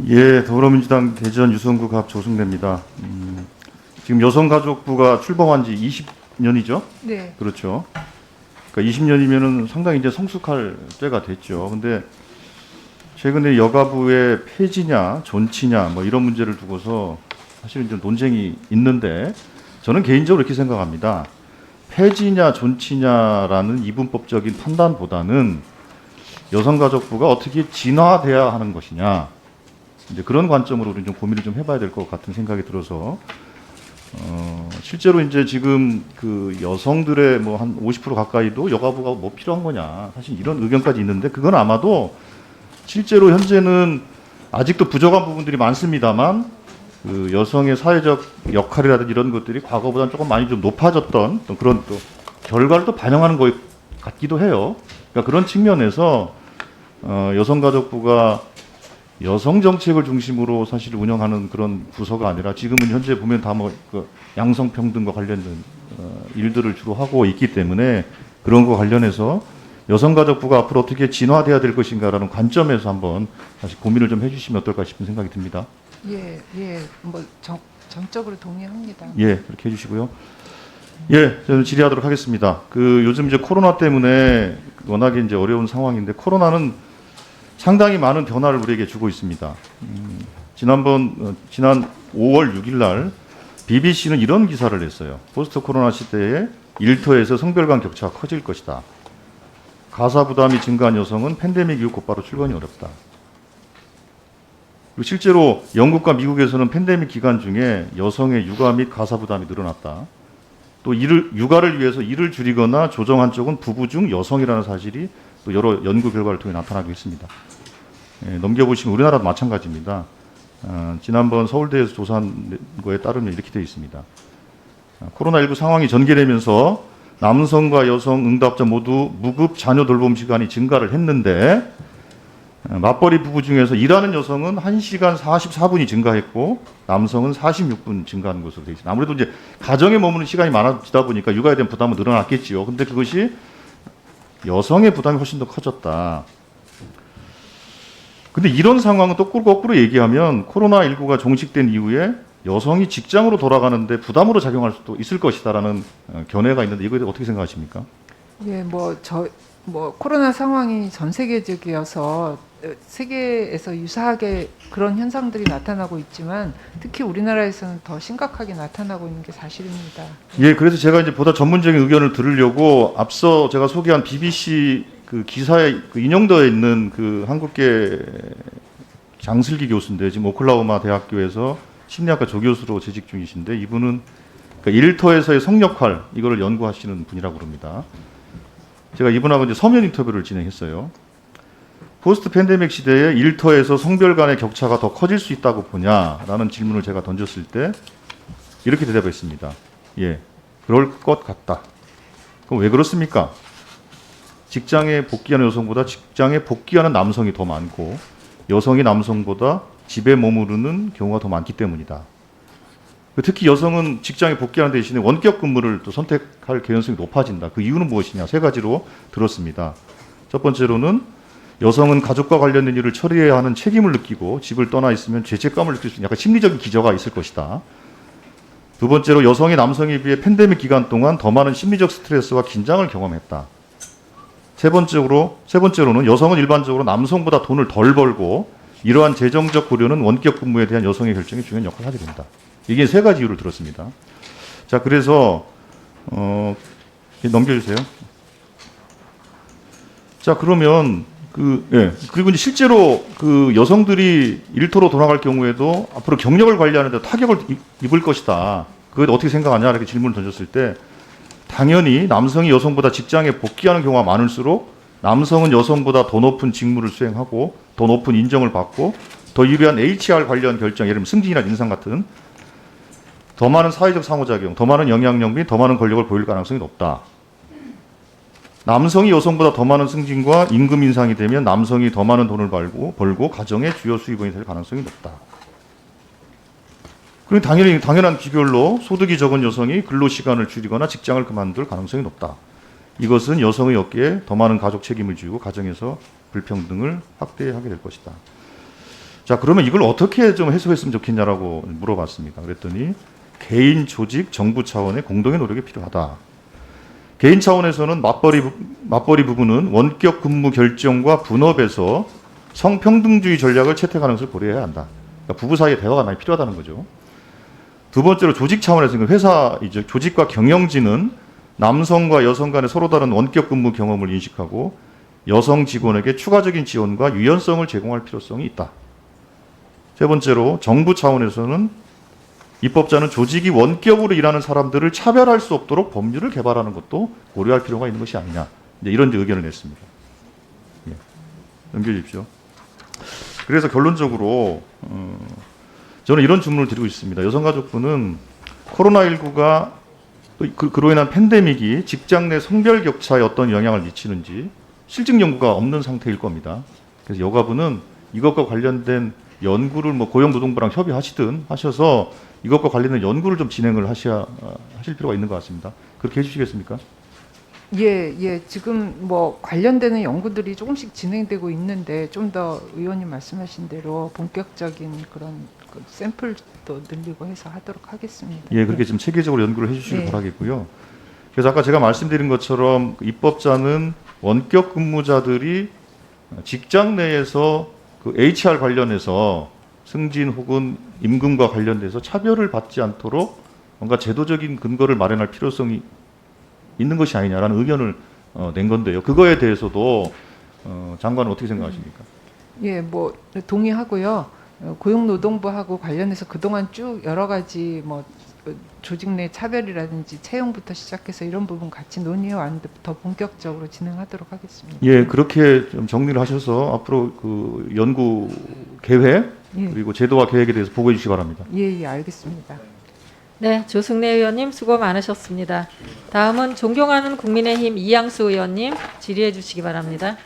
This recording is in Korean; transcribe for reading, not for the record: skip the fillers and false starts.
예, 더불어민주당 대전 유성구 갑 조승래입니다. 지금 여성가족부가 출범한 지 20년이죠? 네. 그렇죠. 그러니까 20년이면은 상당히 이제 성숙할 때가 됐죠. 근데 최근에 여가부의 폐지냐, 존치냐, 뭐 이런 문제를 두고서 사실은 좀 논쟁이 있는데 저는 개인적으로 이렇게 생각합니다. 폐지냐, 존치냐라는 이분법적인 판단보다는 여성가족부가 어떻게 진화돼야 하는 것이냐. 이제 그런 관점으로 우리 좀 고민을 좀 해봐야 될 것 같은 생각이 들어서 실제로 이제 지금 그 여성들의 뭐 한 50% 가까이도 여가부가 뭐 필요한 거냐 사실 이런 의견까지 있는데 그건 아마도 실제로 현재는 아직도 부족한 부분들이 많습니다만 그 여성의 사회적 역할이라든지 이런 것들이 과거보다는 조금 많이 좀 높아졌던 또 그런 또 결과를 또 반영하는 것 같기도 해요. 그러니까 그런 측면에서 여성가족부가 여성 정책을 중심으로 사실 운영하는 그런 부서가 아니라 지금은 현재 보면 다 뭐 그 양성평등과 관련된 일들을 주로 하고 있기 때문에 그런 거 관련해서 여성가족부가 앞으로 어떻게 진화돼야 될 것인가라는 관점에서 한번 다시 고민을 좀 해주시면 어떨까 싶은 생각이 듭니다. 예, 예. 뭐 정적으로 동의합니다. 예, 그렇게 해주시고요. 예, 저는 질의하도록 하겠습니다. 그 요즘 이제 코로나 때문에 워낙에 이제 어려운 상황인데 코로나는 상당히 많은 변화를 우리에게 주고 있습니다. 지난 5월 6일 날 BBC는 이런 기사를 냈어요. 포스트 코로나 시대에 일터에서 성별 간 격차가 커질 것이다. 가사 부담이 증가한 여성은 팬데믹 이후 곧바로 출근이 어렵다. 그리고 실제로 영국과 미국에서는 팬데믹 기간 중에 여성의 육아 및 가사 부담이 늘어났다. 또 육아를 위해서 일을 줄이거나 조정한 쪽은 부부 중 여성이라는 사실이 또 여러 연구 결과를 통해 나타나고 있습니다. 예, 넘겨보시면 우리나라도 마찬가지입니다. 지난번 서울대에서 조사한 거에 따르면 이렇게 되어 있습니다. 코로나19 상황이 전개되면서 남성과 여성 응답자 모두 무급 자녀 돌봄 시간이 증가를 했는데 맞벌이 부부 중에서 일하는 여성은 1시간 44분이 증가했고 남성은 46분 증가하는 것으로 되어 있습니다. 아무래도 이제 가정에 머무는 시간이 많아지다 보니까 육아에 대한 부담은 늘어났겠지요. 근데 그것이 여성의 부담이 훨씬 더 커졌다. 근데 이런 상황은 또 거꾸로 얘기하면 코로나19가 종식된 이후에 여성이 직장으로 돌아가는데 부담으로 작용할 수도 있을 것이다라는 견해가 있는데 이거에 대해 어떻게 생각하십니까? 예, 뭐 코로나 상황이 전 세계적이어서 세계에서 유사하게 그런 현상들이 나타나고 있지만 특히 우리나라에서는 더 심각하게 나타나고 있는 게 사실입니다. 예, 그래서 제가 이제 보다 전문적인 의견을 들으려고 앞서 제가 소개한 BBC 그 기사에 그 인용되어 있는 그 한국계 장슬기 교수인데 지금 오클라호마 대학교에서 심리학과 조교수로 재직 중이신데 이분은 그러니까 일터에서의 성역할 이거를 연구하시는 분이라고 그럽니다. 제가 이분하고 이제 서면 인터뷰를 진행했어요. 포스트 팬데믹 시대에 일터에서 성별 간의 격차가 더 커질 수 있다고 보냐라는 질문을 제가 던졌을 때 이렇게 대답했습니다. 예, 그럴 것 같다. 그럼 왜 그렇습니까? 직장에 복귀하는 여성보다 직장에 복귀하는 남성이 더 많고 여성이 남성보다 집에 머무르는 경우가 더 많기 때문이다. 특히 여성은 직장에 복귀하는 대신에 원격 근무를 또 선택할 개연성이 높아진다. 그 이유는 무엇이냐? 세 가지로 들었습니다. 첫 번째로는 여성은 가족과 관련된 일을 처리해야 하는 책임을 느끼고 집을 떠나 있으면 죄책감을 느낄 수 있는 약간 심리적인 기저가 있을 것이다. 두 번째로 여성이 남성에 비해 팬데믹 기간 동안 더 많은 심리적 스트레스와 긴장을 경험했다. 세 번째로는 여성은 일반적으로 남성보다 돈을 덜 벌고 이러한 재정적 고려는 원격 근무에 대한 여성의 결정에 중요한 역할을 하게 된다. 이게 세 가지 이유를 들었습니다. 자, 그래서 넘겨주세요. 자, 그러면 그리고 이제 실제로 그 여성들이 일터로 돌아갈 경우에도 앞으로 경력을 관리하는데 타격을 입을 것이다. 그걸 어떻게 생각하냐 이렇게 질문을 던졌을 때 당연히 남성이 여성보다 직장에 복귀하는 경우가 많을수록 남성은 여성보다 더 높은 직무를 수행하고 더 높은 인정을 받고 더 유리한 HR 관련 결정, 예를 들면 승진이나 인상 같은 더 많은 사회적 상호작용, 더 많은 영향력 및 더 많은 권력을 보일 가능성이 높다. 남성이 여성보다 더 많은 승진과 임금 인상이 되면 남성이 더 많은 돈을 벌고 가정의 주요 수입원이 될 가능성이 높다. 그리고 당연한 비결로 소득이 적은 여성이 근로시간을 줄이거나 직장을 그만둘 가능성이 높다. 이것은 여성의 어깨에 더 많은 가족 책임을 지고 가정에서 불평등을 확대하게 될 것이다. 자, 그러면 이걸 어떻게 좀 해소했으면 좋겠냐라고 물어봤습니다. 그랬더니 개인, 조직, 정부 차원의 공동의 노력이 필요하다. 개인 차원에서는 맞벌이 부부는 원격 근무 결정과 분업에서 성평등주의 전략을 채택하는 것을 고려해야 한다. 그러니까 부부 사이의 대화가 많이 필요하다는 거죠. 두 번째로 조직 차원에서는 회사 이제 조직과 경영진은 남성과 여성 간의 서로 다른 원격 근무 경험을 인식하고 여성 직원에게 추가적인 지원과 유연성을 제공할 필요성이 있다. 세 번째로 정부 차원에서는 입법자는 조직이 원격으로 일하는 사람들을 차별할 수 없도록 법률을 개발하는 것도 고려할 필요가 있는 것이 아니냐. 이제 이런 의견을 냈습니다. 예. 넘겨 주십시오. 그래서 결론적으로 저는 이런 질문을 드리고 있습니다. 여성가족부는 코로나19가 그로 인한 팬데믹이 직장 내 성별 격차에 어떤 영향을 미치는지 실증 연구가 없는 상태일 겁니다. 그래서 여가부는 이것과 관련된 연구를 뭐 고용노동부랑 협의하시든 하셔서 이것과 관련된 연구를 좀 진행을 하실 필요가 있는 것 같습니다. 그렇게 해주시겠습니까? 예. 지금 뭐 관련되는 연구들이 조금씩 진행되고 있는데 좀 더 의원님 말씀하신 대로 본격적인 그런 그 샘플도 늘리고 해서 하도록 하겠습니다. 예, 그렇게 좀 체계적으로 연구를 해주시길 네. 바라겠고요. 그래서 아까 제가 말씀드린 것처럼 입법자는 원격 근무자들이 직장 내에서 그 HR 관련해서 승진 혹은 임금과 관련돼서 차별을 받지 않도록 뭔가 제도적인 근거를 마련할 필요성이 있는 것이 아니냐라는 의견을 낸 건데요. 그거에 대해서도 장관은 어떻게 생각하십니까? 예, 뭐 동의하고요. 고용노동부하고 관련해서 그동안 쭉 여러 가지 뭐 조직 내 차별이라든지 채용부터 시작해서 이런 부분 같이 논의해 왔는데 더 본격적으로 진행하도록 하겠습니다. 예, 그렇게 좀 정리를 하셔서 앞으로 그 연구 계획 예. 그리고 제도와 계획에 대해서 보고해 주시기 바랍니다. 예, 알겠습니다. 네, 조승래 의원님 수고 많으셨습니다. 다음은 존경하는 국민의힘 이양수 의원님 질의해 주시기 바랍니다.